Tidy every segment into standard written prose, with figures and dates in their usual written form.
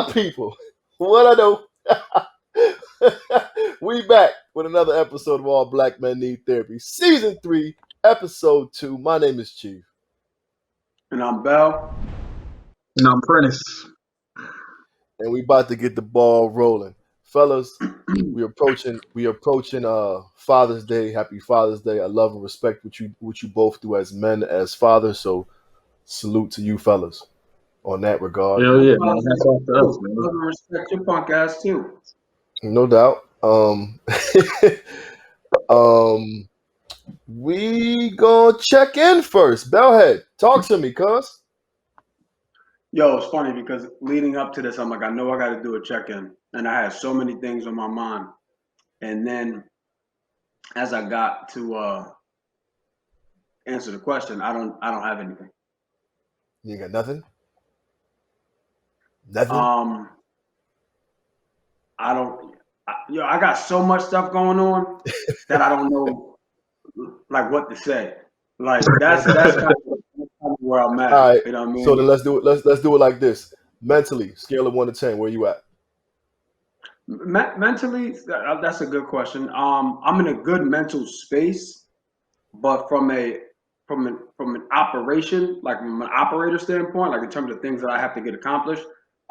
My people, what I know. We back with another episode of All Black Men Need Therapy, Season 3, Episode 2. My name is Chief. And I'm Bell. And I'm Prentice. And we about to get the ball rolling. Fellas, we approaching Father's Day. Happy Father's Day. I love and respect what you both do as men, as fathers. So salute to you fellas on that regard. Hell yeah, man. That's off to us, man. Love and respect your punk ass too. No doubt. We gonna check in first. Bellhead, talk to me, cuz. Yo, it's funny because leading up to this, I'm like, I know I got to do a check-in, and I had so many things on my mind. And then, as I got to answer the question, I don't have anything. You got nothing? Nothing? I got so much stuff going on that I don't know, like, what to say. Like, that's kind of where I'm at. All right. You know what I mean? So then let's do it. Let's do it like this. Mentally, scale of 1 to 10, where you at? Mentally, that's a good question. I'm in a good mental space, but from an operation, like from an operator standpoint, like in terms of things that I have to get accomplished,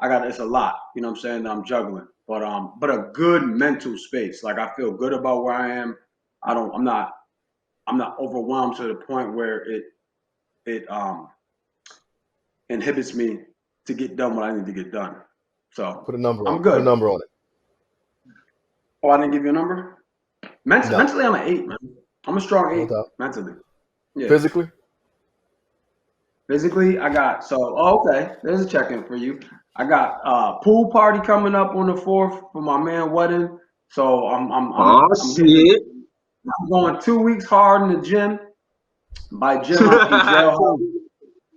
it's a lot. You know what I'm saying? That I'm juggling, but a good mental space. Like I feel good about where I am. I'm not overwhelmed to the point where it inhibits me to get done what I need to get done. So Put a number on I'm good. Put a number on it. Oh, I didn't give you a number? Mentally, I'm an 8, man. I'm a strong 8 mentally. Yeah. Physically? Physically, okay. There's a check-in for you. I got a pool party coming up on the 4th for my man wedding. So I'm going 2 weeks hard in the gym. By gym, I mean jail home. You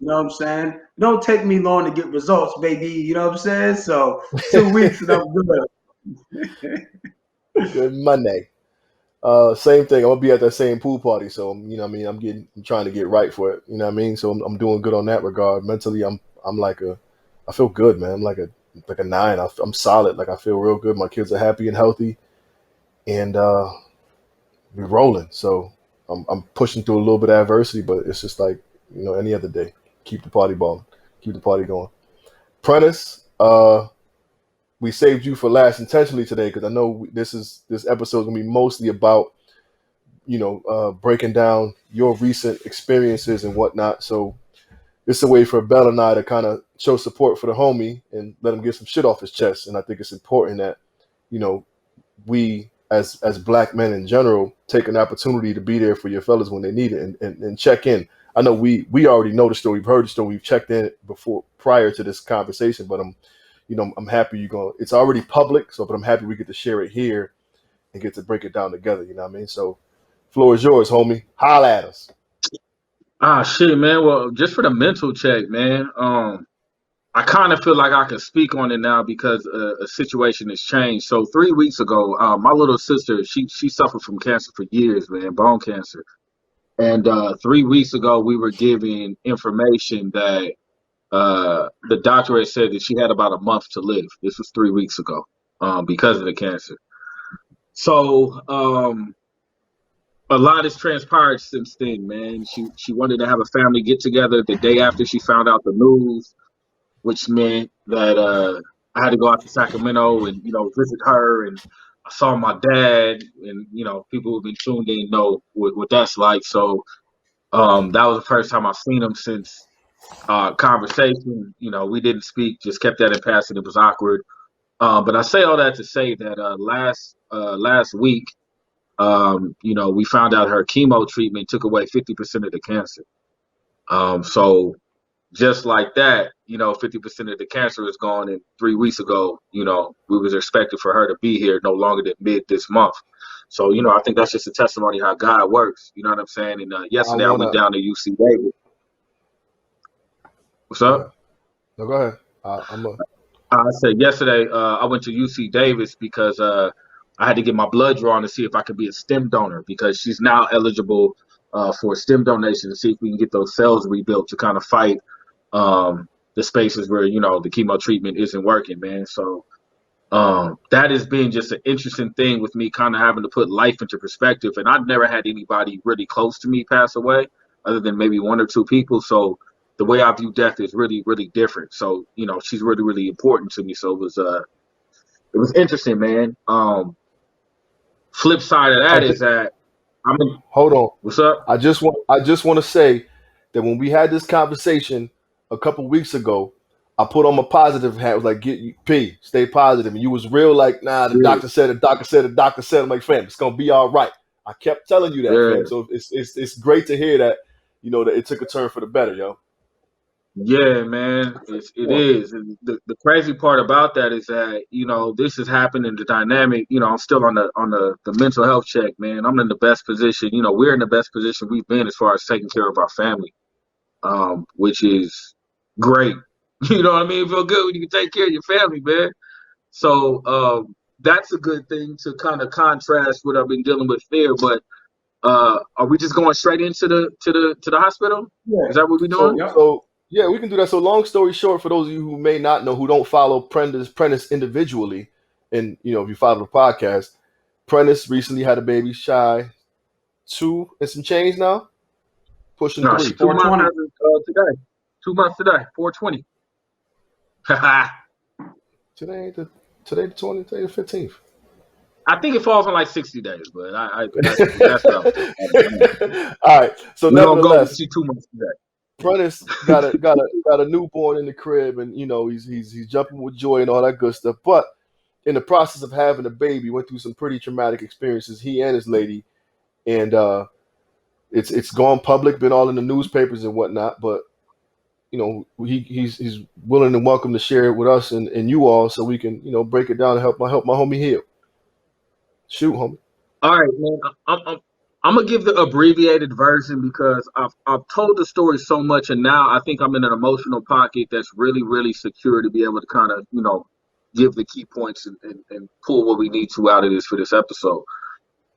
know what I'm saying? It don't take me long to get results, baby. You know what I'm saying? So 2 weeks and I'm good. Good Monday. Same thing. I'm gonna be at that same pool party, so you know what I mean. I'm trying to get right for it. You know what I mean. So I'm doing good on that regard. Mentally, I feel good, man. I'm like a 9. I'm solid. Like I feel real good. My kids are happy and healthy, and we're rolling. So I'm pushing through a little bit of adversity, but it's just like any other day. Keep the party balling. Keep the party going. Prentice, we saved you for last intentionally today because I know this episode is gonna be mostly about breaking down your recent experiences and whatnot. So it's a way for Bell and I to kind of show support for the homie and let him get some shit off his chest. And I think it's important that we as Black men in general take an opportunity to be there for your fellas when they need it and check in. I know we already know the story. We've heard the story. We've checked in before prior to this conversation, but I'm happy it's already public. So, but I'm happy we get to share it here and get to break it down together. You know what I mean? So, floor is yours, homie. Holla at us. Shit, man. Well, just for the mental check, man. I kind of feel like I can speak on it now because a situation has changed. So 3 weeks ago, my little sister, she suffered from cancer for years, man, bone cancer. And 3 weeks ago, we were given information that the doctor had said that she had about a month to live. This was 3 weeks ago because of the cancer. So a lot has transpired since then, man. She wanted to have a family get together the day after she found out the news, which meant that I had to go out to Sacramento and visit her, and I saw my dad, and people who've been tuned in know what that's like. So that was the first time I've seen him since conversation. We didn't speak, just kept that in passing. It was awkward. But I say all that to say that last week, we found out her chemo treatment took away 50% of the cancer. So just like that, 50% of the cancer is gone. And 3 weeks ago, we was expected for her to be here no longer than mid this month. So, I think that's just a testimony how God works. You know what I'm saying? And yesterday I went down to UC Davis. What's up? No, go ahead. I said yesterday I went to UC Davis because I had to get my blood drawn to see if I could be a stem donor because she's now eligible for a stem donation to see if we can get those cells rebuilt to kind of fight the spaces where, you know, the chemo treatment isn't working, man. So that has been just an interesting thing with me kind of having to put life into perspective. And I've never had anybody really close to me pass away other than maybe one or two people. So the way I view death is really, really different. So, you know, she's really, really important to me. So it was interesting, man. Flip side of I that is think. that I'm in, Hold on. what's up? I just want to say that when we had this conversation a couple weeks ago, I put on my positive hat. Was like, get P, stay positive. And you was real like, nah, the Yeah, doctor said, the doctor said, the doctor said. I'm like, fam, it's gonna be all right. I kept telling you that, fam. yeah. So it's great to hear that, that it took a turn for the better, yo. Yeah, man, it Come on. is. And the crazy part about that is that, you know, this has happened in the dynamic. You know, I'm still on the mental health check, man. I'm in the best position. You know, we're in the best position we've been as far as taking care of our family, which is great. You know what I mean? It feel good when you can take care of your family, man. So that's a good thing to kind of contrast what I've been dealing with there. But are we just going straight into the hospital? Yeah. Is that what we're doing? So Yep. so yeah, we can do that. So long story short, for those of you who may not know, who don't follow Prentice individually, and if you follow the podcast, Prentice recently had a baby, Shy, 2 and some change now, pushing No, she 3. 2 months 420. as of today. 2 months today. 420. I Today ain't the today the 20, today the 15th. think it falls on like 60 days, but that's relative. All right. So We're gonna go with nevertheless, she 2 months today. Prentice got a newborn in the crib, and he's jumping with joy and all that good stuff. But in the process of having a baby, went through some pretty traumatic experiences. He and his lady, and it's gone public, been all in the newspapers and whatnot. But he's willing and welcome to share it with us and you all, so we can break it down and help my homie heal. Shoot, homie. All right, man. I'm gonna give the abbreviated version because I've told the story so much, and now I think I'm in an emotional pocket that's really, really secure to be able to kind of, give the key points and pull what we need to out of this for this episode.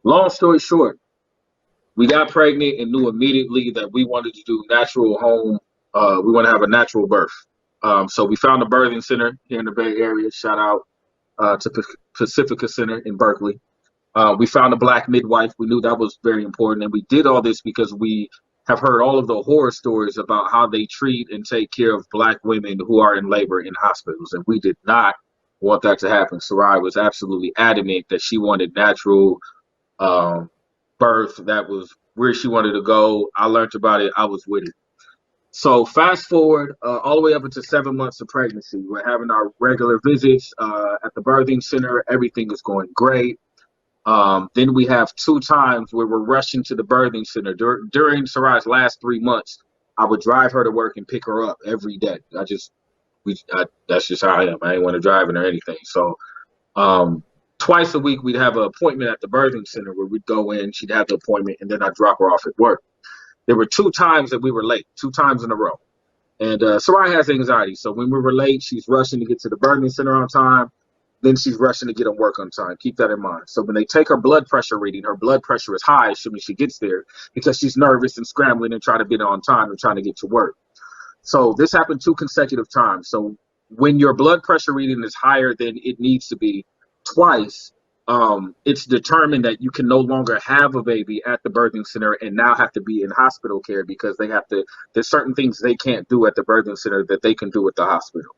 Long story short, we got pregnant and knew immediately that we wanted to do natural home. We want to have a natural birth. So we found a birthing center here in the Bay Area. Shout out to Pacifica Center in Berkeley. We found a black midwife. We knew that was very important. And we did all this because we have heard all of the horror stories about how they treat and take care of black women who are in labor in hospitals. And we did not want that to happen. Sarai was absolutely adamant that she wanted natural um, birth. That was where she wanted to go. I learned about it. I was with it. So fast forward all the way up into 7 months of pregnancy. We're having our regular visits at the birthing center. Everything is going great. Then we have 2 times where we're rushing to the birthing center. During Sarai's last 3 months, I would drive her to work and pick her up every day. That's just how I am. I ain't want to drive or anything. So um, twice a week, we'd have an appointment at the birthing center where we'd go in, she'd have the appointment, and then I'd drop her off at work. There were 2 times that we were late, 2 times in a row. And Sarai has anxiety. So when we were late, she's rushing to get to the birthing center on time. Then she's rushing to get on work on time. Keep that in mind. So when they take her blood pressure reading, her blood pressure is high as soon as she gets there because she's nervous and scrambling and trying to get on time and trying to get to work. So this happened 2 consecutive times. So when your blood pressure reading is higher than it needs to be twice, it's determined that you can no longer have a baby at the birthing center and now have to be in hospital care because there's certain things they can't do at the birthing center that they can do at the hospital.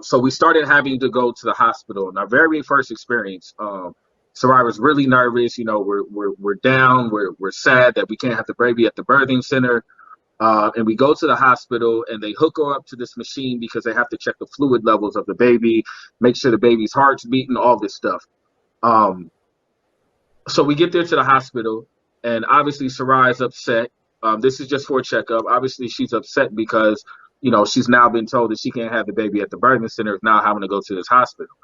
So we started having to go to the hospital. And our very first experience, Sarai was really nervous. We're down. We're sad that we can't have the baby at the birthing center. And we go to the hospital and they hook her up to this machine because they have to check the fluid levels of the baby, make sure the baby's heart's beating, all this stuff. Um, so we get there to the hospital, and obviously Sarai's upset. This is just for a checkup. Obviously, she's upset because she's now been told that she can't have the baby at the birthing center, now having to go to this hospital.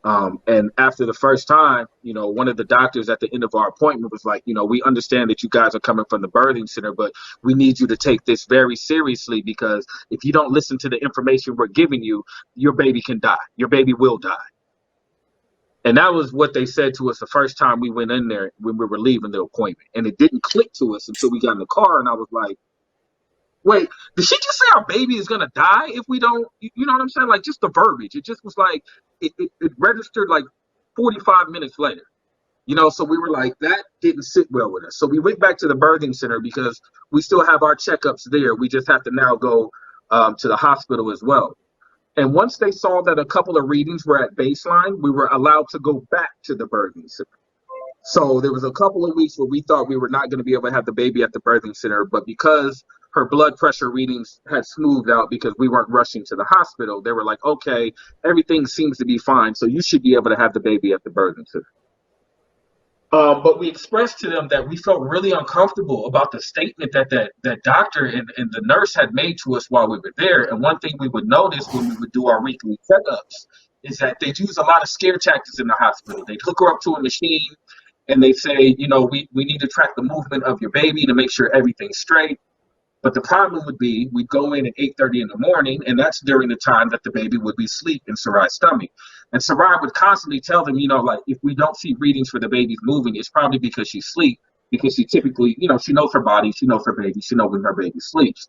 And after the first time, one of the doctors at the end of our appointment was like, we understand that you guys are coming from the birthing center, but we need you to take this very seriously because if you don't listen to the information we're giving you, your baby can die. Your baby will die. And that was what they said to us the first time we went in there when we were leaving the appointment. And it didn't click to us until we got in the car. And I was like, Wait, did she just say our baby is gonna die if we don't? You know what I'm saying? Like just the verbiage. It just was like it registered like 45 minutes later. So we were like, that didn't sit well with us. So we went back to the birthing center because we still have our checkups there. We just have to now go to the hospital as well. And once they saw that a couple of readings were at baseline, we were allowed to go back to the birthing center. So there was a couple of weeks where we thought we were not going to be able to have the baby at the birthing center, but because her blood pressure readings had smoothed out because we weren't rushing to the hospital, they were like, okay, everything seems to be fine, so you should be able to have the baby at the birthing center. But we expressed to them that we felt really uncomfortable about the statement that doctor and the nurse had made to us while we were there. And one thing we would notice when we would do our weekly checkups is that they'd use a lot of scare tactics in the hospital. They'd hook her up to a machine and they'd say, we need to track the movement of your baby to make sure everything's straight. But the problem would be we'd go in at 8:30 in the morning, and that's during the time that the baby would be asleep in Sarai's stomach. And Sarai would constantly tell them, like if we don't see readings for the baby's moving, it's probably because she's asleep, because she typically, she knows her body, she knows her baby, she knows when her baby sleeps.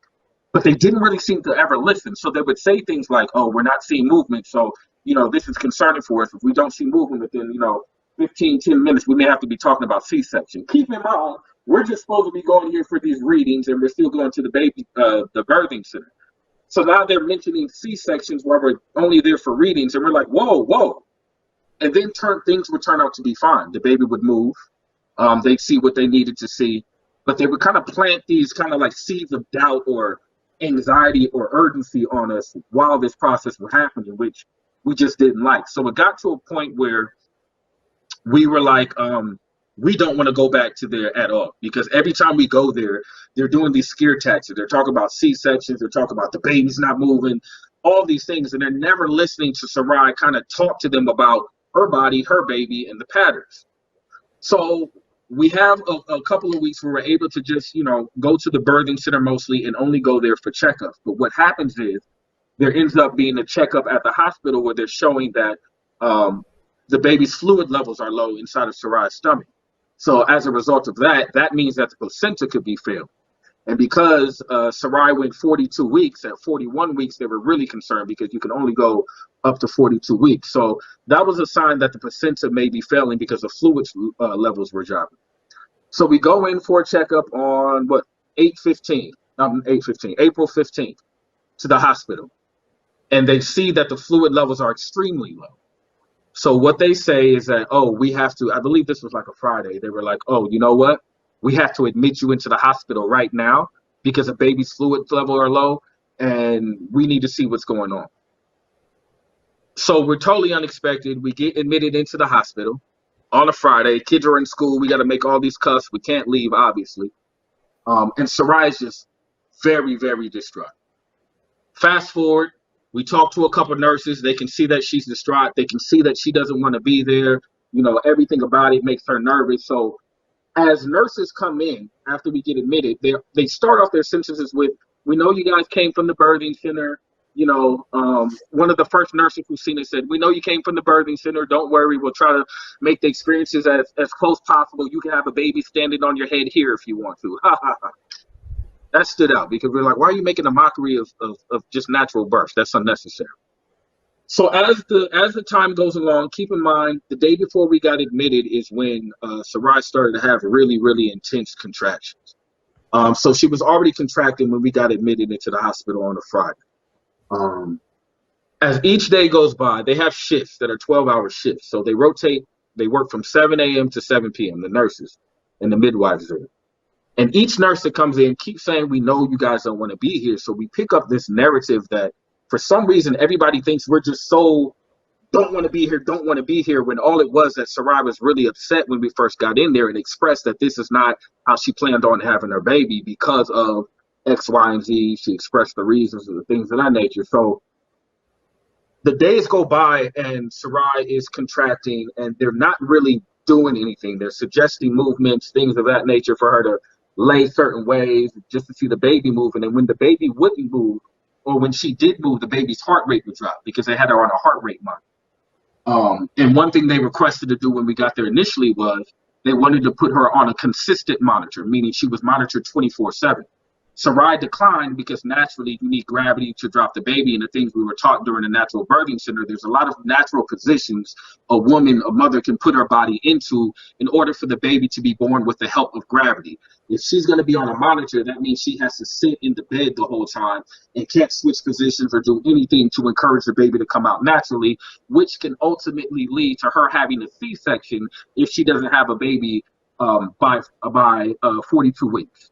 But they didn't really seem to ever listen. So they would say things like, oh, we're not seeing movement, so, this is concerning for us. If we don't see movement within, 15, 10 minutes, we may have to be talking about C-section. Keep in mind, we're just supposed to be going here for these readings, and we're still going to the birthing center. So now they're mentioning C-sections while we're only there for readings, and we're like, whoa, whoa. And then things would turn out to be fine. The baby would move. They'd see what they needed to see. But they would kind of plant these kind of like seeds of doubt or anxiety or urgency on us while this process was happening, which we just didn't like. So it got to a point where we were like, we don't want to go back to there at all, because every time we go there, they're doing these scare tactics. They're talking about C-sections. They're talking about the baby's not moving, all these things. And they're never listening to Sarai kind of talk to them about her body, her baby, and the patterns. So we have a couple of weeks where we're able to just, go to the birthing center mostly and only go there for checkups. But what happens is there ends up being a checkup at the hospital where they're showing that the baby's fluid levels are low inside of Sarai's stomach. So as a result of that, that means that the placenta could be failed. And because Sarai went 42 weeks, at 41 weeks, they were really concerned because you can only go up to 42 weeks. So that was a sign that the placenta may be failing because the fluid levels were dropping. So we go in for a checkup on April 15th to the hospital. And they see that the fluid levels are extremely low. So what they say is that, we have to, I believe this was like a Friday. They were like, you know what? We have to admit you into the hospital right now because the baby's fluid level are low and we need to see what's going on. So we're totally unexpected. We get admitted into the hospital on a Friday. Kids are in school. We got to make all these cuts. We can't leave, obviously. And Sarai is just very, very distraught. Fast forward. We talk to a couple of nurses. They can see that she's distraught. They can see that she doesn't want to be there. Everything about it makes her nervous. So as nurses come in after we get admitted, they start off their sentences with, we know you guys came from the birthing center. One of the first nurses who's seen it said, we know you came from the birthing center. Don't worry. We'll try to make the experiences as close possible. You can have a baby standing on your head here if you want to. Ha, ha, ha. That stood out because we're like, why are you making a mockery of just natural birth? That's unnecessary. So as the time goes along, keep in mind, the day before we got admitted is when Sarai started to have really, really intense contractions. So she was already contracting when we got admitted into the hospital on a Friday. As each day goes by, they have shifts that are 12-hour shifts. So they rotate. They work from 7 a.m. to 7 p.m., the nurses and the midwives there. And each nurse that comes in keeps saying, we know you guys don't want to be here. So we pick up this narrative that for some reason, everybody thinks we're just so don't want to be here, when all it was that Sarai was really upset when we first got in there and expressed that this is not how she planned on having her baby because of X, Y, and Z. She expressed the reasons and the things of that nature. So the days go by and Sarai is contracting and they're not really doing anything. They're suggesting movements, things of that nature for her to lay certain ways just to see the baby moving. And when the baby wouldn't move, or when she did move, the baby's heart rate would drop because they had her on a heart rate monitor. And one thing they requested to do when we got there initially was they wanted to put her on a consistent monitor, meaning she was monitored 24/7. Sarai declined because naturally you need gravity to drop the baby, and the things we were taught during the natural birthing center, there's a lot of natural positions a mother can put her body into in order for the baby to be born with the help of gravity. If she's going to be on a monitor, that means she has to sit in the bed the whole time and can't switch positions or do anything to encourage the baby to come out naturally, which can ultimately lead to her having a C-section if she doesn't have a baby by 42 weeks.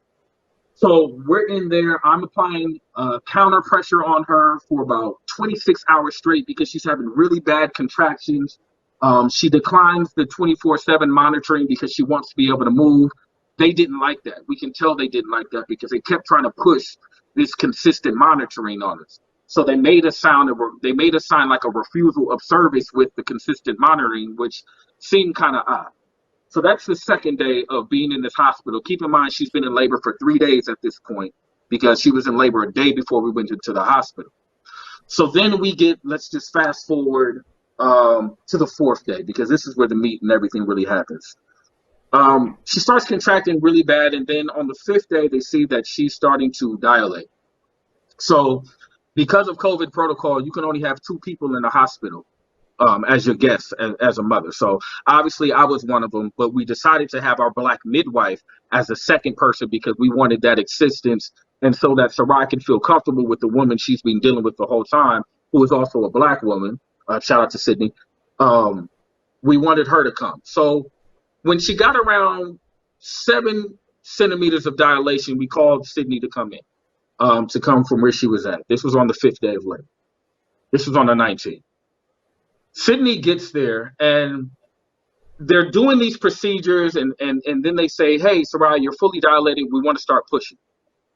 So we're in there. I'm applying counter pressure on her for about 26 hours straight because she's having really bad contractions. She declines the 24/7 monitoring because she wants to be able to move. They didn't like that. We can tell they didn't like that because they kept trying to push this consistent monitoring on us. So they made us sign like a refusal of service with the consistent monitoring, which seemed kind of odd. So that's the second day of being in this hospital. Keep in mind, she's been in labor for 3 days at this point because she was in labor a day before we went into the hospital. So then let's just fast forward to the fourth day, because this is where the meat and everything really happens. She starts contracting really bad, and then on the fifth day, they see that she's starting to dilate. So because of COVID protocol, you can only have 2 people in the hospital as your guest, as a mother. So obviously I was one of them, but we decided to have our Black midwife as a second person because we wanted that assistance, and so that Sarai can feel comfortable with the woman she's been dealing with the whole time, who is also a Black woman. Shout out to Sydney. We wanted her to come. So when she got around 7 centimeters of dilation, we called Sydney to come in, to come from where she was at. This was on the 5th day of labor. This was on the 19th. Sydney gets there, and they're doing these procedures, and then they say, hey, Sarai, you're fully dilated. We want to start pushing.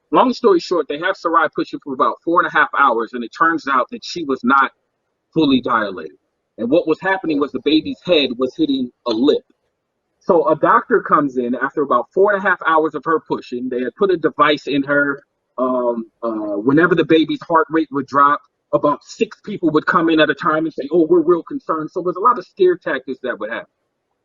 Long story short, they have Sarai pushing for about 4.5 hours, and it turns out that she was not fully dilated. And what was happening was the baby's head was hitting a lip. So a doctor comes in after about 4.5 hours of her pushing. They had put a device in her. Whenever the baby's heart rate would drop, about 6 people would come in at a time and say, oh, we're real concerned. So there's a lot of scare tactics that would happen,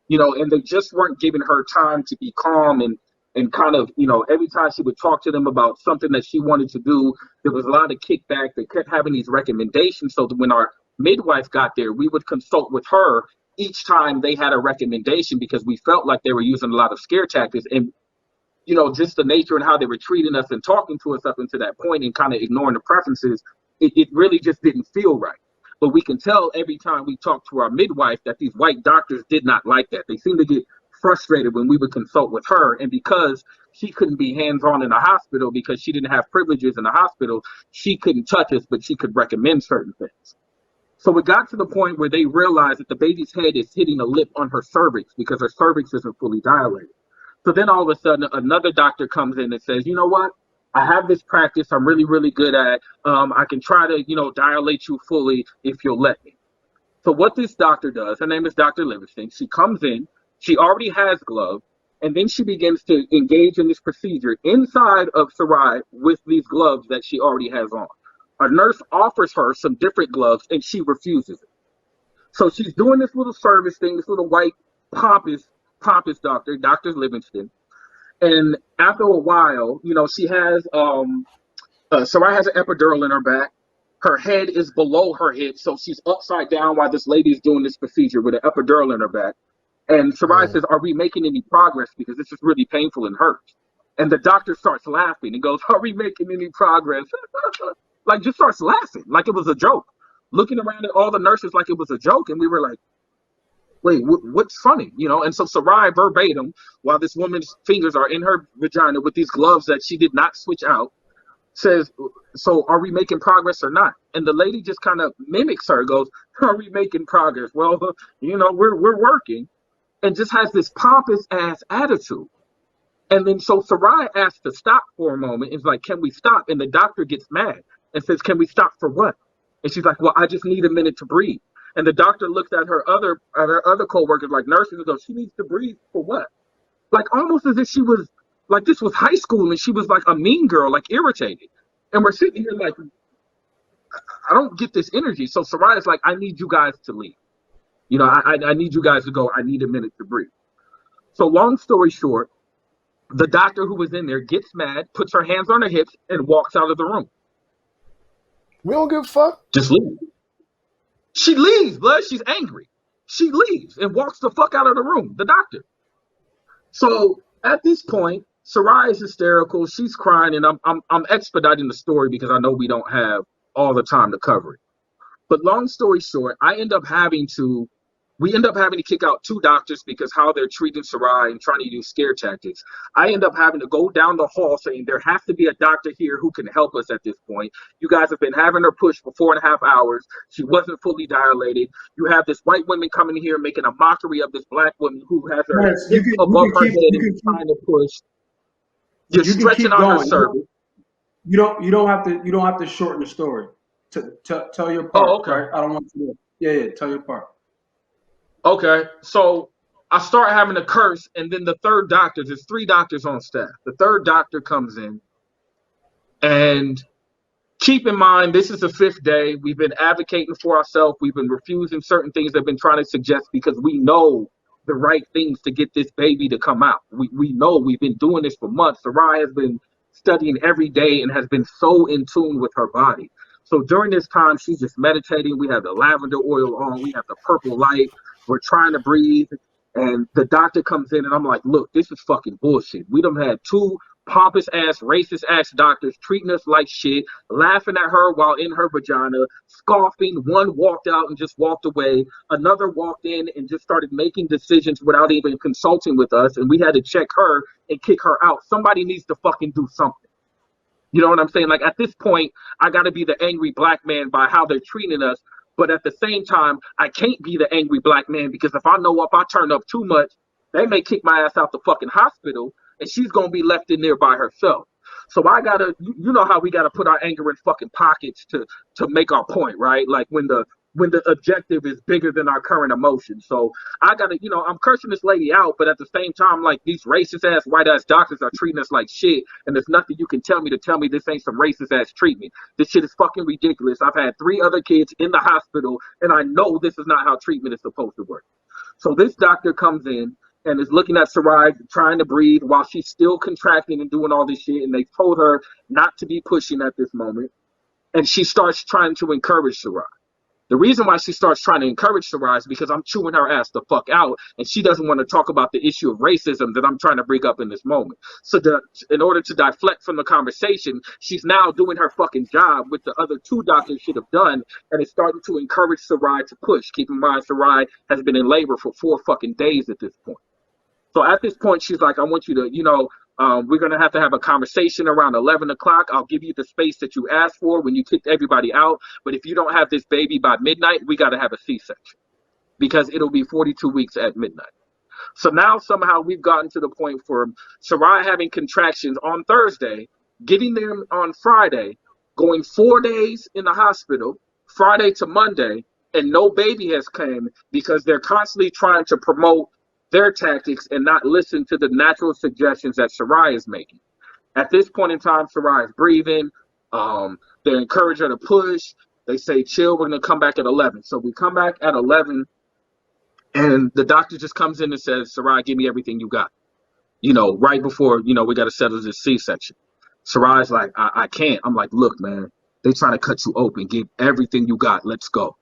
and they just weren't giving her time to be calm and kind of, every time she would talk to them about something that she wanted to do, there was a lot of kickback. They kept having these recommendations. So that when our midwife got there, we would consult with her each time they had a recommendation because we felt like they were using a lot of scare tactics. And just the nature and how they were treating us and talking to us up until that point and kind of ignoring the preferences, it really just didn't feel right. But we can tell every time we talk to our midwife that these white doctors did not like that. They seemed to get frustrated when we would consult with her. And because she couldn't be hands-on in the hospital because she didn't have privileges in the hospital, she couldn't touch us, but she could recommend certain things. So it got to the point where they realized that the baby's head is hitting a lip on her cervix because her cervix isn't fully dilated. So then all of a sudden, another doctor comes in and says, you know what? I have this practice I'm really, really good at. I can try to, dilate you fully if you'll let me. So what this doctor does, her name is Dr. Livingston. She comes in, she already has gloves, and then she begins to engage in this procedure inside of Sarai with these gloves that she already has on. A nurse offers her some different gloves, and she refuses it. So she's doing this little service thing, this little white pompous doctor, Dr. Livingston. And after a while, she has, Sarai has an epidural in her back. Her head is below her head, so she's upside down while this lady is doing this procedure with an epidural in her back. And Sarai says, are we making any progress? Because this is really painful and hurts. And the doctor starts laughing and goes, are we making any progress? Like, just starts laughing like it was a joke, looking around at all the nurses like it was a joke. And we were like, wait, what's funny? And so Sarai verbatim, while this woman's fingers are in her vagina with these gloves that she did not switch out, says, so are we making progress or not? And the lady just kind of mimics her, goes, are we making progress? Well, we're working, and just has this pompous ass attitude. And then so Sarai asks to stop for a moment. It's like, can we stop? And the doctor gets mad and says, can we stop for what? And she's like, well, I just need a minute to breathe. And the doctor looks at her other co-workers, like nurses, and goes, she needs to breathe for what? Like almost as if she was, like this was high school and she was like a mean girl, like irritated. And we're sitting here like, I don't get this energy. So Sarai is like, I need you guys to leave. I need you guys to go. I need a minute to breathe. So long story short, The doctor who was in there gets mad, puts her hands on her hips, and walks out of the room. We don't give a fuck. Just leave. She leaves, blood. She's angry. She leaves and walks the fuck out of the room, the doctor. So at this point, Sarai is hysterical. She's crying, and I'm expediting the story because I know we don't have all the time to cover it. But long story short, we end up having to kick out 2 doctors because how they're treating Sarai and trying to use scare tactics. I end up having to go down the hall saying there has to be a doctor here who can help us at this point. You guys have been having her push for 4.5 hours. She wasn't fully dilated. You have this white woman coming here making a mockery of this black woman who has her Prince, hips above her head and is trying to push. You're you can stretching keep on her going. cervix. You don't have to shorten the story. Tell your Oh, part, okay. right? I don't want you to. Yeah, tell your part. Okay, so I start having to curse, and then the third doctor, there's 3 doctors on staff. The third doctor comes in, and keep in mind, this is the 5th day. We've been advocating for ourselves. We've been refusing certain things they've been trying to suggest because we know the right things to get this baby to come out. We know we've been doing this for months. Sarai has been studying every day and has been so in tune with her body. So during this time, she's just meditating. We have the lavender oil on. We have the purple light. We're trying to breathe. And the doctor comes in and I'm like, look, this is fucking bullshit. We done had 2 pompous ass, racist ass doctors treating us like shit, laughing at her while in her vagina, scoffing. One walked out and just walked away. Another walked in and just started making decisions without even consulting with us. And we had to check her and kick her out. Somebody needs to fucking do something. You know what I'm saying? Like at this point, I got to be the angry black man by how they're treating us. But at the same time, I can't be the angry black man because if I know if I turn up too much, they may kick my ass out the fucking hospital and she's going to be left in there by herself. So I got to, you know how we got to put our anger in fucking pockets to make our point, right? Like when the objective is bigger than our current emotion. So I got to, I'm cursing this lady out, but at the same time, like these racist ass, white ass doctors are treating us like shit. And there's nothing you can tell me to tell me this ain't some racist ass treatment. This shit is fucking ridiculous. I've had 3 other kids in the hospital and I know this is not how treatment is supposed to work. So this doctor comes in and is looking at Sarai trying to breathe while she's still contracting and doing all this shit. And they told her not to be pushing at this moment. And she starts trying to encourage Sarai. The reason why she starts trying to encourage Sarai is because I'm chewing her ass the fuck out, and she doesn't want to talk about the issue of racism that I'm trying to bring up in this moment. So in order to deflect from the conversation, she's now doing her fucking job, which the other 2 doctors should have done, and it's starting to encourage Sarai to push. Keep in mind, Sarai has been in labor for 4 fucking days at this point. So at this point, she's like, I want you to, we're going to have a conversation around 11 o'clock. I'll give you the space that you asked for when you kicked everybody out. But if you don't have this baby by midnight, we got to have a C-section because it'll be 42 weeks at midnight. So now somehow we've gotten to the point for Sarai having contractions on Thursday, getting them on Friday, going 4 days in the hospital, Friday to Monday, and no baby has come because they're constantly trying to promote their tactics and not listen to the natural suggestions that Sarai is making. At this point in time, Sarai is breathing. They encourage her to push. They say, chill, we're going to come back at 11. So we come back at 11, and the doctor just comes in and says, Sarai, give me everything you got. Right before, we got to settle this C-section. Sarai's like, I can't. I'm like, look, man, they trying to cut you open. Give everything you got. Let's go.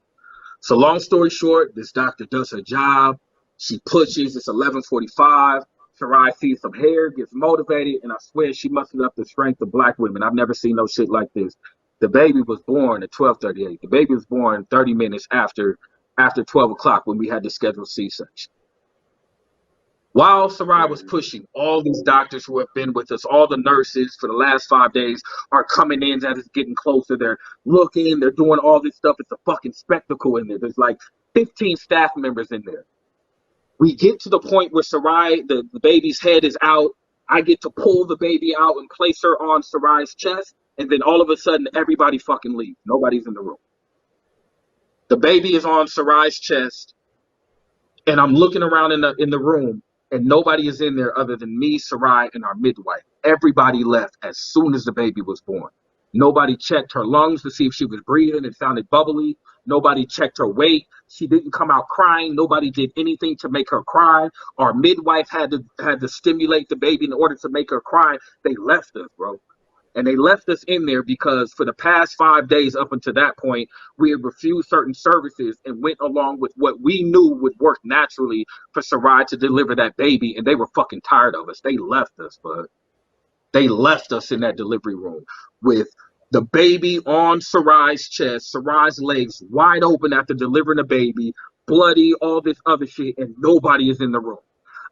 So long story short, this doctor does her job. She pushes. It's 11:45. Sarai sees some hair, gets motivated, and I swear she mustered up the strength of black women. I've never seen no shit like this. The baby was born at 12:38. The baby was born 30 minutes after 12 o'clock when we had the scheduled C-section. While Sarai was pushing, all these doctors who have been with us, all the nurses for the last 5 days are coming in as it's getting closer. They're looking, they're doing all this stuff. It's a fucking spectacle in there. There's like 15 staff members in there. We get to the point where Sarai, the baby's head is out. I get to pull the baby out and place her on Sarai's chest. And then all of a sudden, everybody fucking leaves. Nobody's in the room. The baby is on Sarai's chest. And I'm looking around in the room. And nobody is in there other than me, Sarai, and our midwife. Everybody left as soon as the baby was born. Nobody checked her lungs to see if she was breathing. It sounded bubbly. Nobody checked her weight. She didn't come out crying. Nobody did anything to make her cry. Our midwife had to stimulate the baby in order to make her cry. They left us, bro. And they left us in there because for the past 5 days up until that point, we had refused certain services and went along with what we knew would work naturally for Sarai to deliver that baby. And they were fucking tired of us. They left us, bud. They left us in that delivery room with the baby on Sarai's chest, Sarai's legs wide open after delivering the baby, bloody, all this other shit, and nobody is in the room.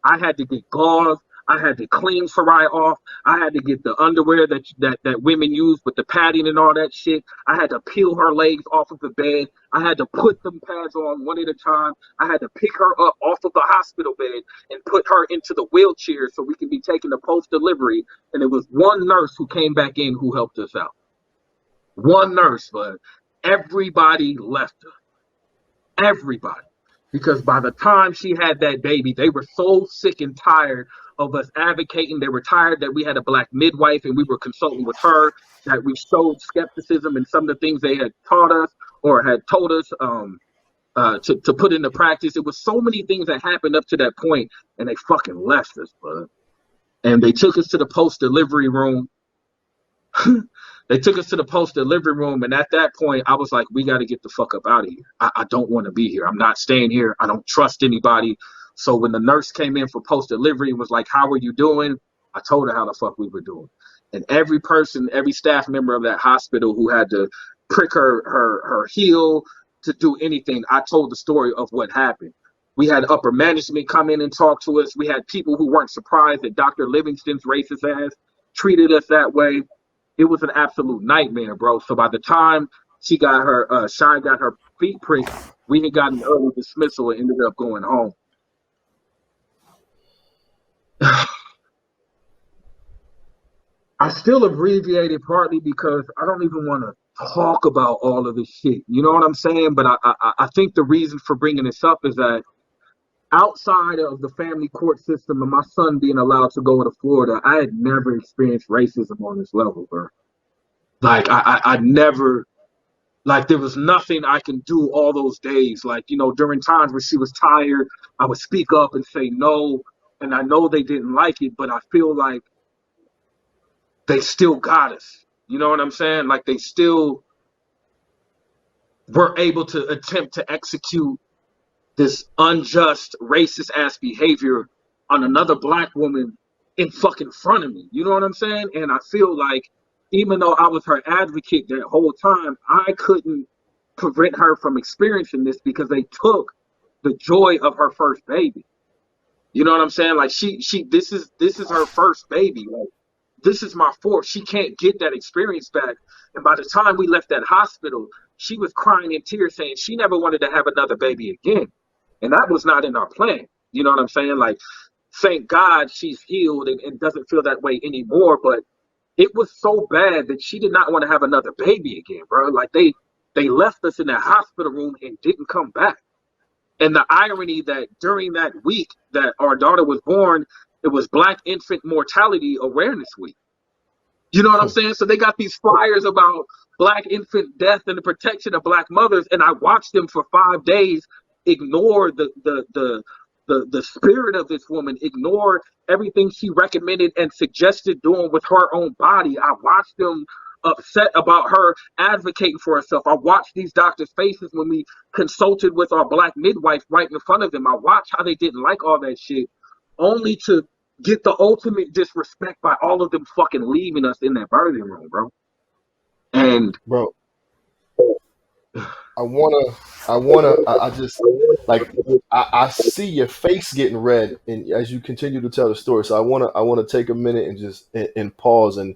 I had to get gauze. I had to clean Sarai off. I had to get the underwear that women use with the padding and all that shit. I had to peel her legs off of the bed. I had to put them pads on one at a time. I had to pick her up off of the hospital bed and put her into the wheelchair so we can be taken to post-delivery. And it was one nurse who came back in who helped us out. One nurse, but everybody left her. Everybody. Because by the time she had that baby, they were so sick and tired of us advocating. They were tired that we had a black midwife and we were consulting with her, that we showed skepticism in some of the things they had taught us or had told us to put into practice. It was so many things that happened up to that point, and they fucking left us, bud. And they took us to the post-delivery room. They took us to the post-delivery room, and at that point, I was like, we got to get the fuck up out of here. I don't want to be here. I'm not staying here. I don't trust anybody. So when the nurse came in for post-delivery and was like, how are you doing? I told her how the fuck we were doing. And every person, every staff member of that hospital who had to prick her heel to do anything, I told the story of what happened. We had upper management come in and talk to us. We had people who weren't surprised that Dr. Livingston's racist ass treated us that way. It was an absolute nightmare, bro. So by the time she got her, Shy got her feet pricked, we had gotten early dismissal and ended up going home. I still abbreviated partly because I don't even want to talk about all of this shit. You know what I'm saying? But I think the reason for bringing this up is that outside of the family court system and my son being allowed to go to Florida, I had never experienced racism on this level, bro. Like I never, like there was nothing I can do all those days. Like, you know, during times where she was tired, I would speak up and say no. And I know they didn't like it, but I feel like they still got us. You know what I'm saying? Like they still were able to attempt to execute this unjust, racist ass behavior on another black woman in fucking front of me. You know what I'm saying? And I feel like even though I was her advocate that whole time, I couldn't prevent her from experiencing this because they took the joy of her first baby. You know what I'm saying? Like this is her first baby. Like this is my fourth. She can't get that experience back. And by the time we left that hospital, she was crying in tears saying she never wanted to have another baby again. And that was not in our plan. You know what I'm saying? Like, thank God she's healed and doesn't feel that way anymore. But it was so bad that she did not want to have another baby again, bro. Like they left us in that hospital room and didn't come back. And the irony that during that week that our daughter was born, it was Black Infant Mortality Awareness Week. You know what I'm saying? So they got these flyers about Black infant death and the protection of Black mothers, and I watched them for 5 days ignore the spirit of this woman, ignore everything she recommended and suggested doing with her own body. I watched them upset about her advocating for herself. I watched these doctors' faces when we consulted with our Black midwife right in front of them. I watched how they didn't like all that shit, only to get the ultimate disrespect by all of them fucking leaving us in that birthing room, bro. And bro, I just like I see your face getting red, and as you continue to tell the story. So I wanna take a minute and just and pause. And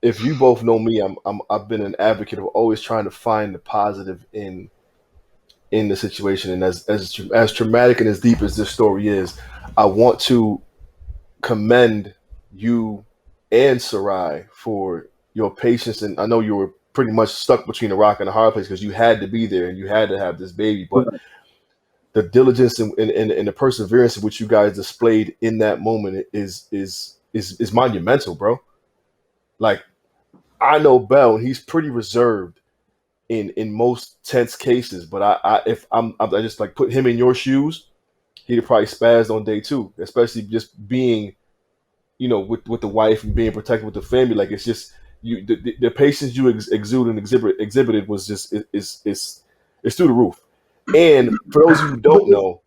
if you both know me, I've been an advocate of always trying to find the positive in the situation. And as traumatic and as deep as this story is, I want to commend you and Sarai for your patience. And I know you were pretty much stuck between a rock and a hard place because you had to be there and you had to have this baby. But the diligence and the perseverance in which you guys displayed in that moment is monumental, bro. Like, I know Bell, and he's pretty reserved. in most tense cases. But if I just like put him in your shoes, he'd probably spazzed on day two, especially just being, with the wife and being protected with the family. Like, it's just the patience you exude and exhibited was just is through the roof. And for those of you who But don't know,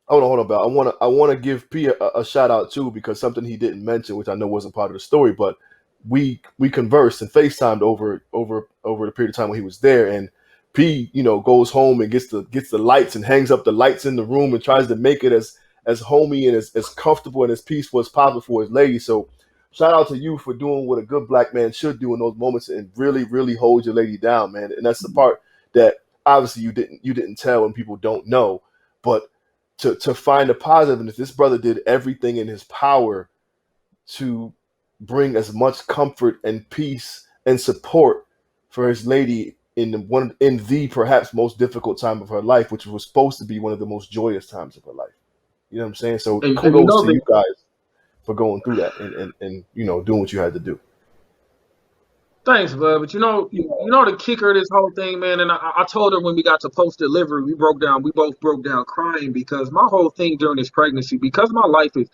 hold on, Val. I want to give P a shout out too, because something he didn't mention, which I know wasn't part of the story, but we conversed and FaceTimed over the period of time when he was there, and P, goes home and gets the lights and hangs up the lights in the room and tries to make it as homey and as comfortable and as peaceful as possible for his lady. So shout out to you for doing what a good black man should do in those moments and really, really hold your lady down, man. And that's the part that obviously you didn't tell and people don't know, but to find a positive in this. This brother did everything in his power to bring as much comfort and peace and support for his lady in the perhaps most difficult time of her life, which was supposed to be one of the most joyous times of her life. You know what I'm saying? So and kudos to you guys for going through that and doing what you had to do. thanks, bud. But the kicker of this whole thing, man. And I told her when we got to post delivery, we both broke down crying, because my whole thing during this pregnancy, because my life is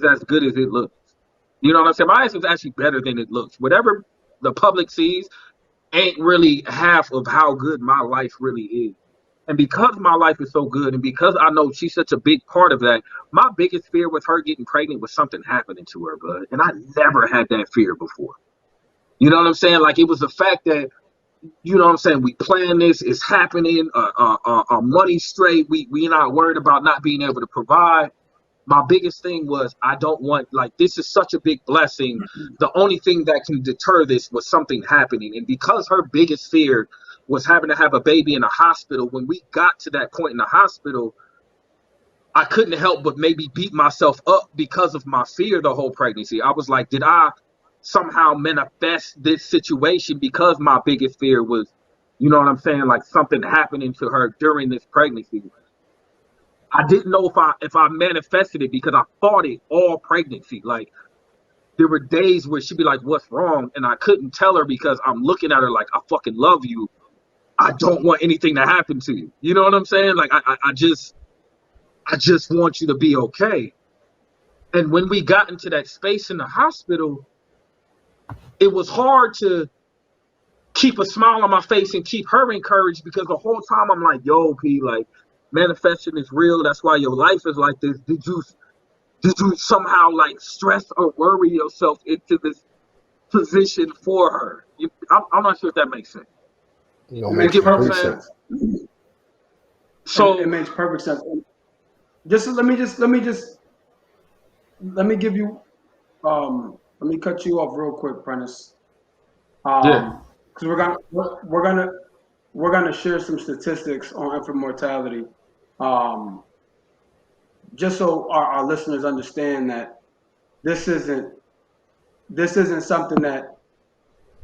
as good as it looks. You know what I'm saying? My life is actually better than it looks. Whatever the public sees ain't really half of how good my life really is. And because my life is so good, and because I know she's such a big part of that, my biggest fear with her getting pregnant was something happening to her, bud. And I never had that fear before. You know what I'm saying? Like, it was the fact that, you know what I'm saying, we plan this, it's happening, our money's straight, we not worried about not being able to provide. My biggest thing was, I don't want, like, this is such a big blessing. The only thing that can deter this was something happening. And because her biggest fear was having to have a baby in a hospital, when we got to that point in the hospital, I couldn't help but maybe beat myself up because of my fear the whole pregnancy. I was like, did I somehow manifest this situation because my biggest fear was, you know what I'm saying, like something happening to her during this pregnancy? I didn't know if I manifested it, because I fought it all pregnancy. Like, there were days where she'd be like, "What's wrong?" And I couldn't tell her, because I'm looking at her like, "I fucking love you. I don't want anything to happen to you." You know what I'm saying? Like, I just want you to be okay. And when we got into that space in the hospital, it was hard to keep a smile on my face and keep her encouraged, because the whole time I'm like, "Yo, P, like, manifesting is real. That's why your life is like this. Did you somehow, like, stress or worry yourself into this position for her?" I'm not sure if that makes sense. It Makes makes You get what I'm complete perfect saying? sense. sense. It So makes perfect sense. Just let me give you let me cut you off real quick, Prentice. yeah, Because we're gonna share some statistics on infant mortality, um, just so our listeners understand that this isn't something that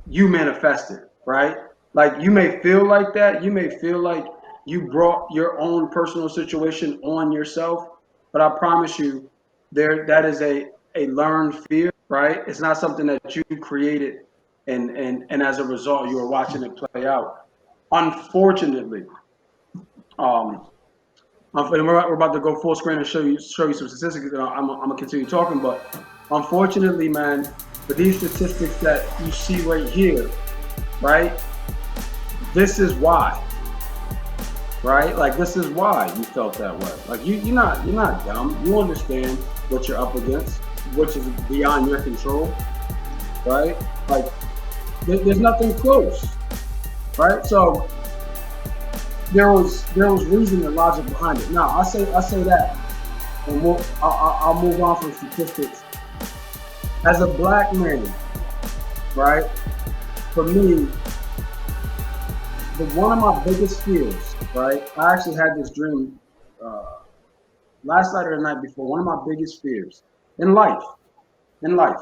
you manifested, right? Like, you may feel like that, you may feel like you brought your own personal situation on yourself, but I promise you, that is a learned fear, right? It's not something that you created, and as a result, you are watching it play out. Unfortunately, um, and we're about to go full screen and show you some statistics. I'm gonna continue talking, but unfortunately, man, for these statistics that you see right here, right? This is why, right? Like, this is why you felt that way. Like, you're not dumb. You understand what you're up against, which is beyond your control, right? Like, there's nothing close, right? So there was reason and logic behind it. Now I say that, and I'll move on from statistics. As a black man, right? For me, one of my biggest fears, right? I actually had this dream last night or the night before. One of my biggest fears in life, in life,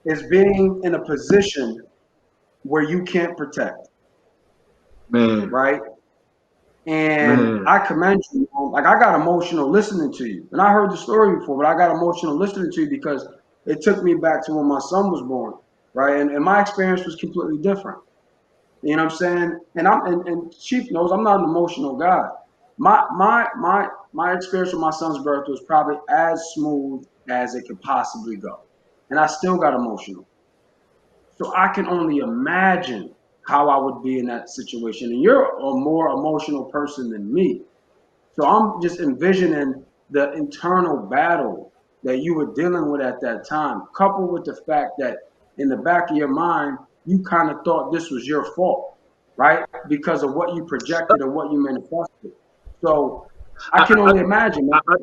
is being in a position where you can't protect, man, right? And man. I commend you. Like, I got emotional listening to you, and I heard the story before, but I got emotional listening to you because it took me back to when my son was born, right? And my experience was completely different. You know what I'm saying? And Chief knows I'm not an emotional guy. My experience with my son's birth was probably as smooth as it could possibly go. And I still got emotional. So I can only imagine how I would be in that situation. And you're a more emotional person than me. So I'm just envisioning the internal battle that you were dealing with at that time, coupled with the fact that in the back of your mind, you kind of thought this was your fault, right? Because of what you projected or what you manifested. So I I, can I, only imagine. I, I,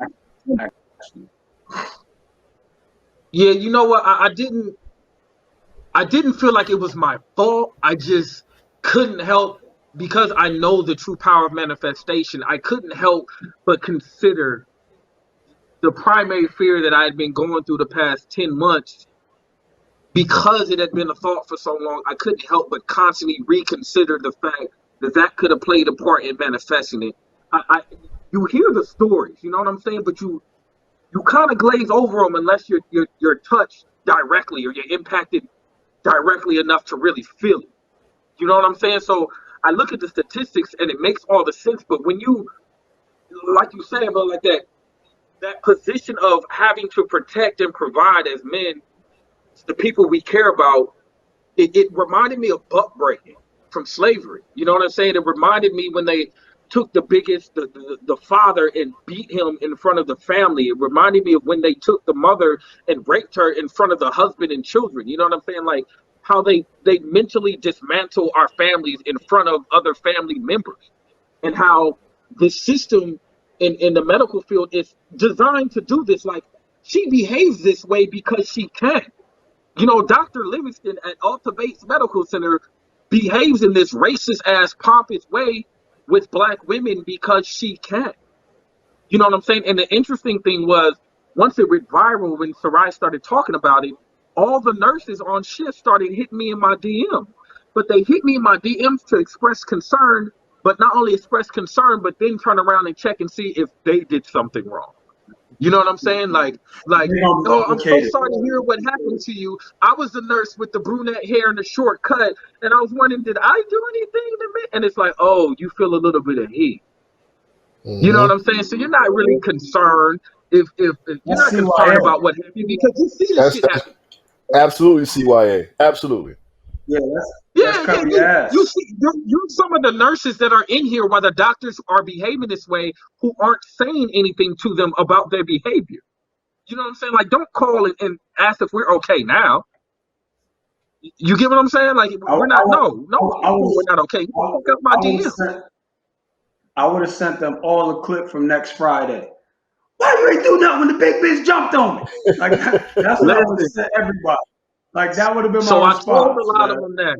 I can't actually. yeah, you know what? I didn't feel like it was my fault. I just couldn't help because I know the true power of manifestation. I couldn't help but consider the primary fear that I had been going through the past 10 months because it had been a thought for so long. I couldn't help but constantly reconsider the fact that that could have played a part in manifesting it. You hear the stories, you know what I'm saying, but you kind of glaze over them unless you're touched directly or you're impacted directly enough to really feel it. You know what I'm saying? So I look at the statistics and it makes all the sense. But when you, like you say, about like that position of having to protect and provide as men, the people we care about, it reminded me of buck breaking from slavery. You know what I'm saying? It reminded me when they took the father and beat him in front of the family. It reminded me of when they took the mother and raped her in front of the husband and children. You know what I'm saying? Like how they mentally dismantle our families in front of other family members, and how the system in the medical field is designed to do this. Like she behaves this way because she can. You know, Dr. Livingston at Alta Bates Medical Center behaves in this racist ass pompous way with black women because she can. You know what I'm saying? And the interesting thing was, once it went viral, when Sarai started talking about it, all the nurses on shift started hitting me in my DM. But they hit me in my DMs to express concern, but not only express concern, but then turn around and check and see if they did something wrong. You know what I'm saying? Like, They don't oh, I'm so complicate it. sorry to hear what happened to you. I was the nurse with the brunette hair and the short cut, and I was wondering, did I do anything to me? And it's like, oh, you feel a little bit of heat. You know what Mm-hmm. I'm saying? So you're not really concerned if you're That's not concerned about CYA. what happened because you see this That's shit happen. absolutely CYA. Absolutely. Yeah, that's Yeah, yeah. cover your You ass. see, you're some of the nurses that are in here while the doctors are behaving this way who aren't saying anything to them about their behavior. You know what I'm saying? Like, don't call and ask if we're okay now. You get what I'm saying? Like, I, I, we're not. would- No, no one's I saying we're was not okay. You can fuck up my I would have DM. sent them all a clip from next Friday. Why you ain't do nothing when the big bitch jumped on me? Like that's what I would have Listen. sent everybody. Like that would have been my So I told a response, lot of man. them that.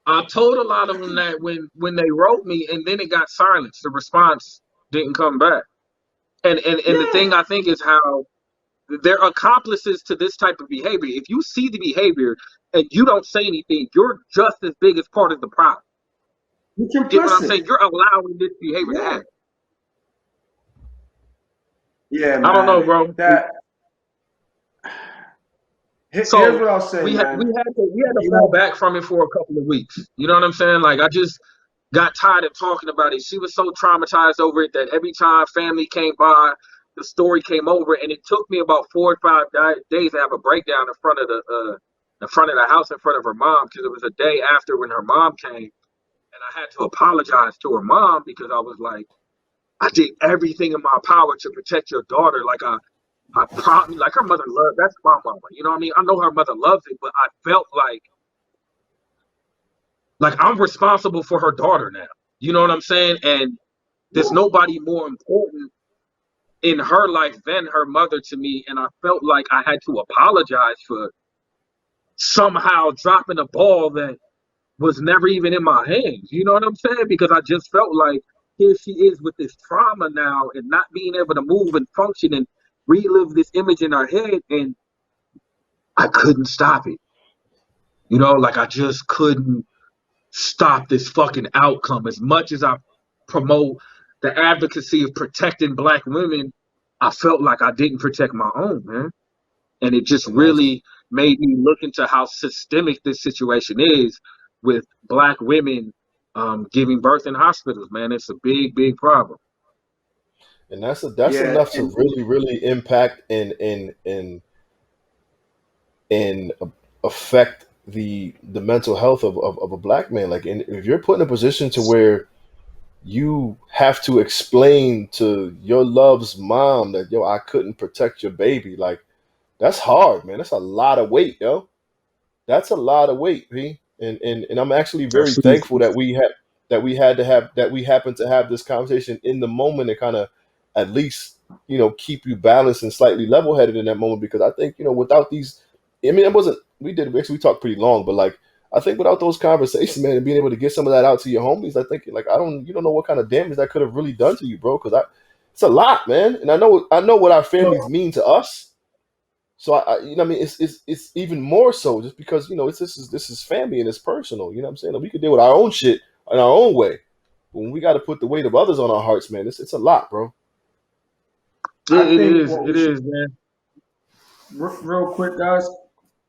I told a lot of them that when they wrote me, and then it got silenced. The response didn't come back. And the Yeah. thing I think is how they're accomplices to this type of behavior. If you see the behavior and you don't say anything, you're just as big as part of the problem. You You get what I'm complicit. saying? You're allowing this behavior to Yeah. happen. Yeah, I don't know, man. bro. That here's So what I'll say, we had we man. had to we had to You fall know, back from it for a couple of weeks. You know what I'm saying? Like I just got tired of talking about it. She was so traumatized over it that every time family came by, the story came over, and it took me about 4 or 5 days to have a breakdown in front of the house in front of her mom because it was a day after when her mom came, and I had to apologize to her mom because I was like, I did everything in my power to protect your daughter. I probably like her mother loved that's my mama. You know what I mean? I know her mother loves it, but I felt like I'm responsible for her daughter now. You know what I'm saying? And there's nobody more important in her life than her mother to me. And I felt like I had to apologize for somehow dropping a ball that was never even in my hands. You know what I'm saying? Because I just felt like here she is with this trauma now and not being able to move and function and relive this image in her head. And I couldn't stop it. You know, like I just couldn't stop this fucking outcome. As much as I promote the advocacy of protecting black women, I felt like I didn't protect my own, man. And it just Mm-hmm. really made me look into how systemic this situation is. with Black women giving birth in hospitals, man. It's a big, big problem. And that's Yeah, enough to really impact and affect the mental health of a black man. Like, and if you're put in a position to where you have to explain to your love's mom that, yo, I couldn't protect your baby, like, that's hard, man. That's a lot of weight, yo. That's a lot of weight, P. And I'm actually very That's thankful that we happened to have this conversation in the moment and kind of at least, keep you balanced and slightly level headed in that moment, because I think, without these, I mean, it wasn't we talked pretty long, but like, I think without those conversations, man, and being able to get some of that out to your homies, I think, like, you don't know what kind of damage that could have really done to you, bro. Because it's a lot, man. And I know what our families yo, mean to us. So what I mean, it's even more so just because, this is family and it's personal. You know what I'm saying? Like, we could deal with our own shit in our own way, but when we got to put the weight of others on our hearts, man, it's a lot, bro. I it think is. what It we should is, man. real quick, guys.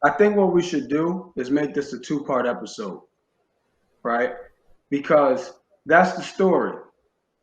I think what we should do is make this a two-part episode, right? Because that's the story,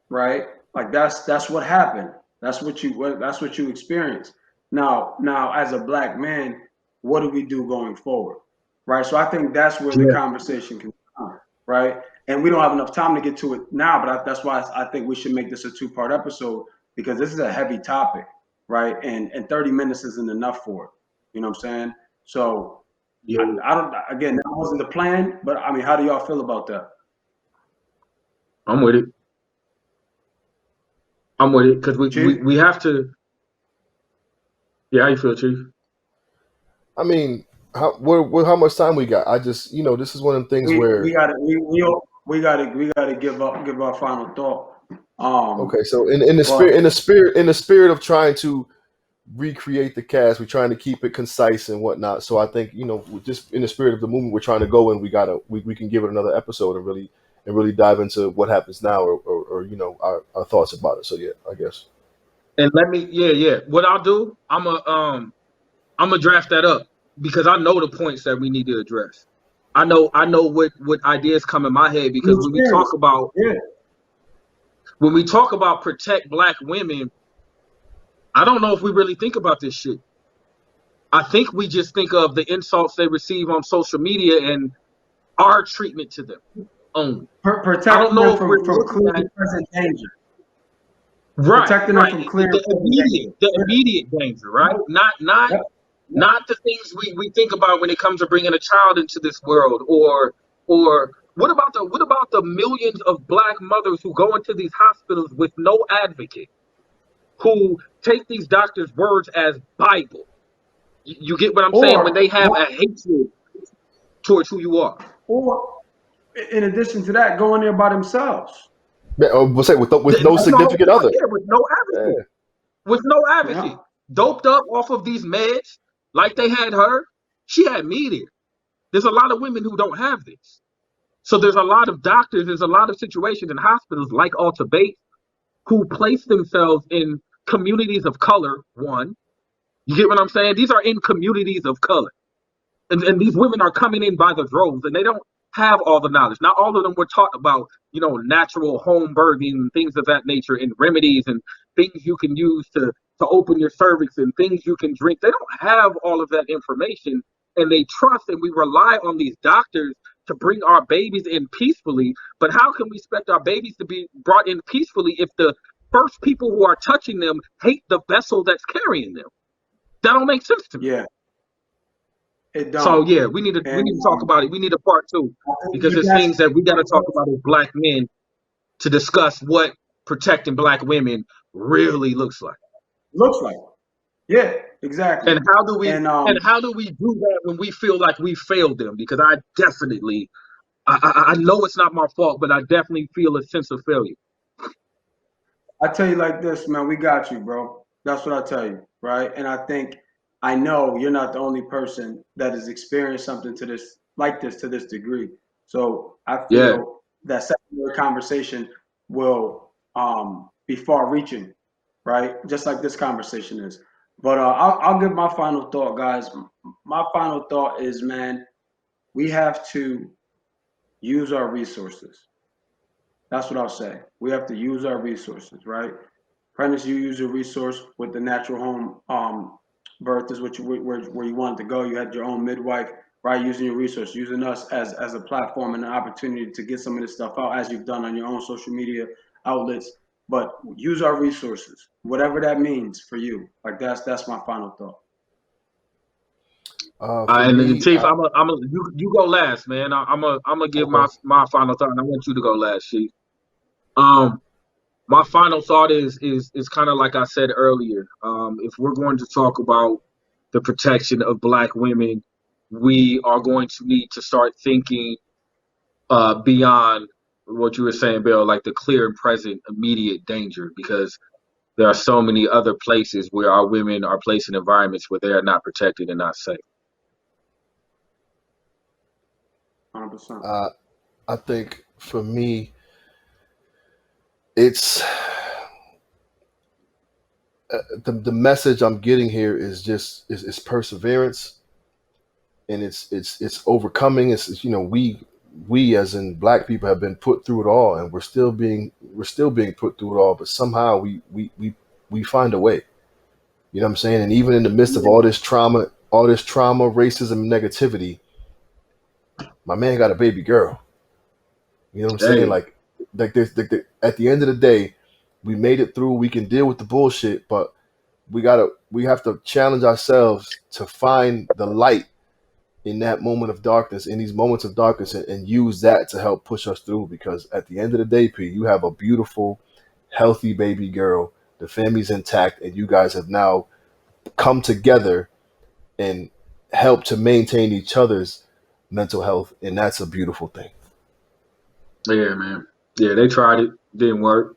right? Like that's what happened. That's what you experienced. Now as a black man, what do we do going forward? Right? So I think that's where the Yeah. conversation can come, right? And we don't have enough time to get to it now, but that's why I think we should make this a two-part episode, because this is a heavy topic, right? And 30 minutes isn't enough for it. You know what I'm saying? So Yeah. I don't, again, that wasn't the plan, but I mean, how do y'all feel about that? I'm with it. I'm with it because Chief? we have to. Yeah, how you feel, Chief? I mean, how much time we got? I just, this is one of the things We where, got to we got to give our final thought. okay, so in the But spirit of trying to recreate the cast, we're trying to keep it concise and whatnot. So I think, just in the spirit of the movement we're trying to go in, we can give it another episode and really dive into what happens now, or our thoughts about it. So yeah, I guess. And let me, yeah. What I'll do, I'm gonna draft that up because I know the points that we need to address. I know what ideas come in my head you because experience, yeah. when we talk about protect Black women, I don't know if we really think about this shit. I think we just think of the insults they receive on social media and our treatment to them only. I don't Protecting know them if we're from looking clear at and present danger. right, Protecting them right. from clear and present danger. The Yeah. immediate danger, right? Yep. Yep. Not the things we think about when it comes to bringing a child into this world, or what about the millions of Black mothers who go into these hospitals with no advocate, who take these doctors' words as Bible? You get what I'm saying? When Or they have a hatred towards who you are. or in addition to that, going there by themselves. Yeah, we'll say with no That's the whole significant point. other. Yeah, with no Yeah. advocate. With no Yeah. advocate. Doped up off of these meds like they had her. She had me there. There's a lot of women who don't have this. So there's a lot of doctors, there's a lot of situations in hospitals like Alta Bates who place themselves in communities of color, one. You get what I'm saying? These are in communities of color. And these women are coming in by the droves and they don't have all the knowledge. Not all of them were taught about, natural home birthing and things of that nature and remedies and things you can use to open your cervix and things you can drink. They don't have all of that information, and they trust and we rely on these doctors to bring our babies in peacefully. But how can we expect our babies to be brought in peacefully if the first people who are touching them hate the vessel that's carrying them? That don't make sense to me. Yeah. It So don't. yeah, we And need to talk about it. We need a part two I think because there's things that we got to talk that's about as Black men to discuss what protecting Black women really looks like, looks like. Yeah, exactly. and And how do we do that when we feel like we failed them? Because I definitely, I know it's not my fault, but I definitely feel a sense of failure. I tell you like this, man, we got you, bro. That's what I tell you, right? And I know you're not the only person that has experienced something to this degree. So I Yeah, feel that secondary conversation will be far reaching, right? Just like this conversation is. But I'll give my final thought, guys. My final thought is, man, we have to use our resources. That's what I'll say. We have to use our resources, right? Prentice, you use your resource with the natural home birth is what you where you wanted to go. You had your own midwife, right? Using your resource, using us as a platform and an opportunity to get some of this stuff out, as you've done on your own social media outlets. But use our resources, whatever that means for you. Like that's my final thought. For And then me, Chief, you go last, man. I'm gonna give okay. my final thought, and I want you to go last, Chief. Um, my final thought is kind of like I said earlier. If we're going to talk about the protection of Black women, we are going to need to start thinking beyond what you were saying, Bill, like the clear and present immediate danger, because there are so many other places where our women are placed in environments where they are not protected and not safe. 100%. I think for me, it's the message I'm getting here is just is perseverance, and it's overcoming. It's we as in Black people have been put through it all, and we're still being put through it all. But somehow we find a way. You know what I'm saying? And even in the midst of Yeah. all this trauma, racism, negativity, my man got a baby girl. You know what I'm saying? Hey, Like this, at the end of the day, we made it through. We can deal with the bullshit, but we have to challenge ourselves to find the light in that moment of darkness, in these moments of darkness, and use that to help push us through. Because at the end of the day, P, you have a beautiful, healthy baby girl. The family's intact, and you guys have now come together and help to maintain each other's mental health, and that's a beautiful thing. yeah, man. Yeah, they tried it, didn't work.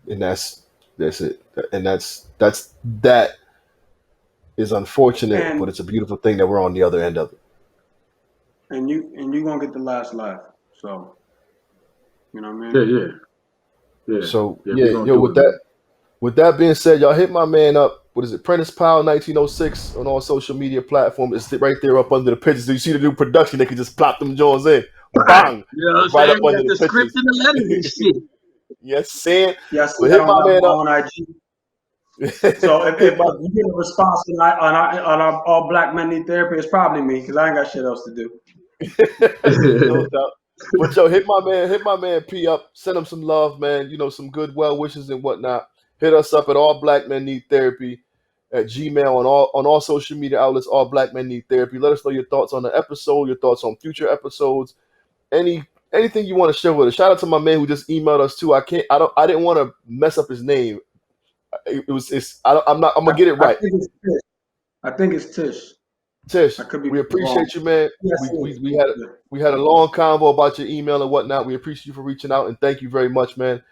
And that's it. And that is unfortunate, but And it's a beautiful thing that we're on the other end of it. you gonna get the last laugh. So you know what I Yeah, mean? yeah, yeah, So yeah. yeah, We're gonna yo, do it, man. with that being said, y'all hit my man up. What is it? Prentice Powell 1906 on all social media platforms. It's right there up under the pictures. So you see the new production, they can just plop them Jones in. Right. Bang! You know what I'm Right saying? up We under got the the script pictures. and the letters and shit. Yes, saying. Yeah, I see But that hit my man up. on IG. So if Hit my you get a response on our all Black men need therapy, it's probably me because I ain't got shit else to do. no doubt. But yo, hit my man P up. Send him some love, man. Some good well wishes and whatnot. Hit us up at All Black Men Need Therapy at Gmail on all social media outlets. All Black Men Need Therapy. Let us know your thoughts on the episode, your thoughts on future episodes, anything you want to share with us. Shout out to my man who just emailed us too. I didn't want to mess up his name. I'm gonna get it I right. think it's Tish. I think it's Tish. Tish, I could be we wrong. appreciate you, man. Yes, We it we is. we had Yeah. we had a long convo about your email and whatnot. We appreciate you for reaching out and thank you very much, man.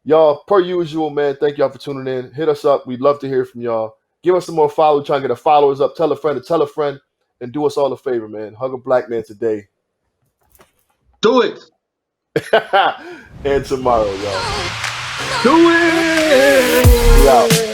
Y'all, per usual, man. Thank y'all for tuning in. Hit us up. We'd love to hear from y'all. Give us some more follow. Try and get the followers up. Tell a friend to tell a friend, and do us all a favor, man. Hug a Black man today Do it. and tomorrow, y'all. Do it. We out.